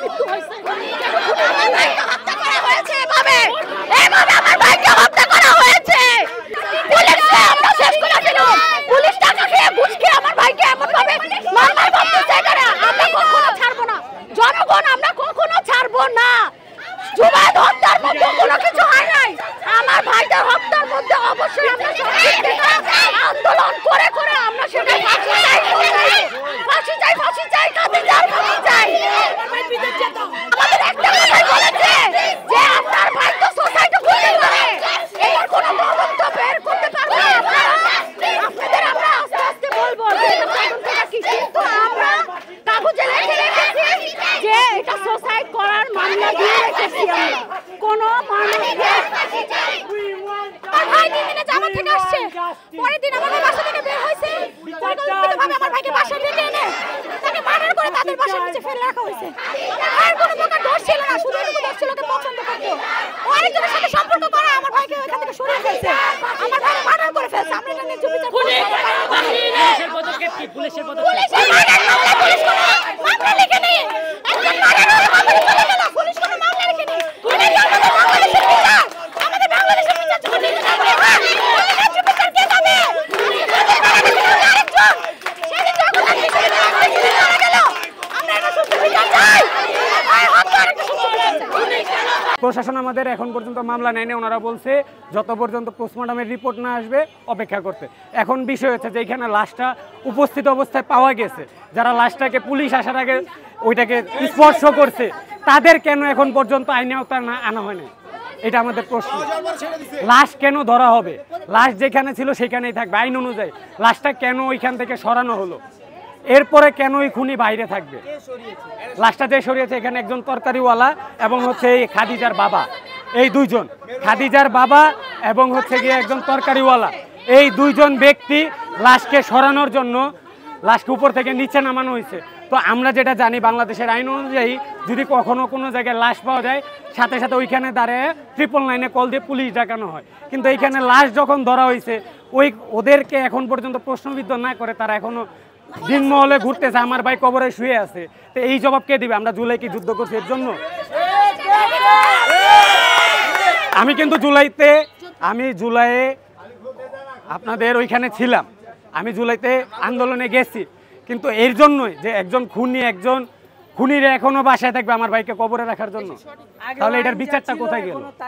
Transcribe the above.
মৃত্যু হয়েছে, কেন আমার ভাইকে হত্যা করা হয়েছে, এভাবে আমার ভাইকে হত্যা করা হয়েছে। পুলিশকে আমরা শেষ করে দিলাম, পুলিশ টাকা খেয়ে ঘুষ খেয়ে আমার ভাইকে এমন ভাবে মারমার করতেছে, এখানে আমরা কখনো ছাড়বো না। জনগণ আমরা কখনো ছাড়বো না। জুবায়েদ হত্যার মধ্যে কোনো কিছু হয় নাই, আমার ভাইদের হত্যার মধ্যে অবশ্যই আমরা আন্দোলন করে করে আমরা সেটা ফাঁসি চাই, ফাঁসি চাই, ফাঁসি চাই, কাঁদে যান, ফাঁসি চাই। আমাদের একটা কথাই বলেছে যে আপনার ভাই তো সোসাইটি খুলতে পারে, এর কোনো তদন্ত বের করতে পারবে না। আপনাদের আমরা আস্তে আস্তে বলবো যে তদন্তটা কি, কিন্তু আমরা কাগজে লিখে রেখেছি যে এটা সুসাইড করার মামলা দিয়ে রেখেছি আমরা। কোনো মানুষকে আমার ভাই 3 দিনে জামা থেকে আসছে, পরের দিন আমার বাসা থেকে বের হয়েছে, পরিকল্পিতভাবে আমার ভাইকে বাসায় ডেকে এনে তাকে মার্ডার করে তাদের বাসার নিচে ফেলে রাখা হয়েছে। আমার ভাইয়ের কোনো প্রকার দোষ ছিল না, শুধু এটুকু দোষ ছিল ওকে পছন্দ করতো, ও আরেকজনের সাথে সম্পর্ক করে আমার ভাইকে ওখান থেকে সরিয়ে ফেলছে, আমার ভাইকে মার্ডার করে ফেলছে। আমরা এটা নিয়ে বিচার করব। পুলিশের পদক্ষেপ কি? পুলিশের মার্ডার মামলা পুলিশ কোনো মামলা লিখে নেই, একজন মার্ডার হলে মামলা চলে গেল, পুলিশ কোনো মামলা লিখে নেই। এটা আমাদের বাংলাদেশের বিচার, আমাদের বাংলাদেশের বিচার যখন নিতে যাবে বাংলাদেশের বিচার কে যাবে? আরেকজন সেদিন যখন মারা গেল, আমরা এটা সুস্থ বিচার চাই। প্রশাসন আমাদের এখন পর্যন্ত মামলা নেয়নি, ওনারা বলছে যত পর্যন্ত পোস্টমর্টমের রিপোর্ট না আসবে অপেক্ষা করতে। এখন বিষয় হচ্ছে যে এখানে লাশটা উপস্থিত অবস্থায় পাওয়া গেছে, যারা লাশটাকে পুলিশ আসার আগে ওইটাকে স্পর্শ করছে তাদের কেন এখন পর্যন্ত আইনে আওতায় না আনা হয়নি, এটা আমাদের প্রশ্ন। লাশ কেন ধরা হবে? লাশ যেখানে ছিল সেখানেই থাকবে আইন অনুযায়ী। লাশটা কেন ওইখান থেকে সরানো হলো? এরপরে কেন ওই খুনি বাইরে থাকবে? লাশটা যে সরিয়েছে এখানে একজন তরকারিওয়ালা এবং হচ্ছে এই খাদিজার বাবা, এই দুইজন, খাদিজার বাবা এবং হচ্ছে গিয়ে একজন তরকারিওয়ালা, এই দুইজন ব্যক্তি লাশকে সরানোর জন্য লাশকে উপর থেকে নিচে নামানো হয়েছে। তো আমরা যেটা জানি বাংলাদেশের আইন অনুযায়ী যদি কখনো কোনো জায়গায় লাশ পাওয়া যায় সাথে সাথে ওইখানে দাঁড়িয়ে 999 কল দিয়ে পুলিশ ডাকানো হয়, কিন্তু এইখানে লাশ যখন ধরা হয়েছে ওদেরকে এখন পর্যন্ত প্রশ্নবিদ্ধ না করে তারা এখনো দিনমহলে ঘুরতেছে, আমার ভাই কবরে শুয়ে আছে। তো এই জবাব কে দিবে? আমরা জুলাই কি যুদ্ধ করছি এর জন্য? আমি কিন্তু জুলাইয়ে আপনাদের ওইখানে ছিলাম, আমি জুলাইতে আন্দোলনে গেছি, কিন্তু এর জন্যই যে একজন খুনির এখনো বাসায় থাকবে আমার ভাইকে কবরে রাখার জন্য, তাহলে এটার বিচারটা কোথায় গেল?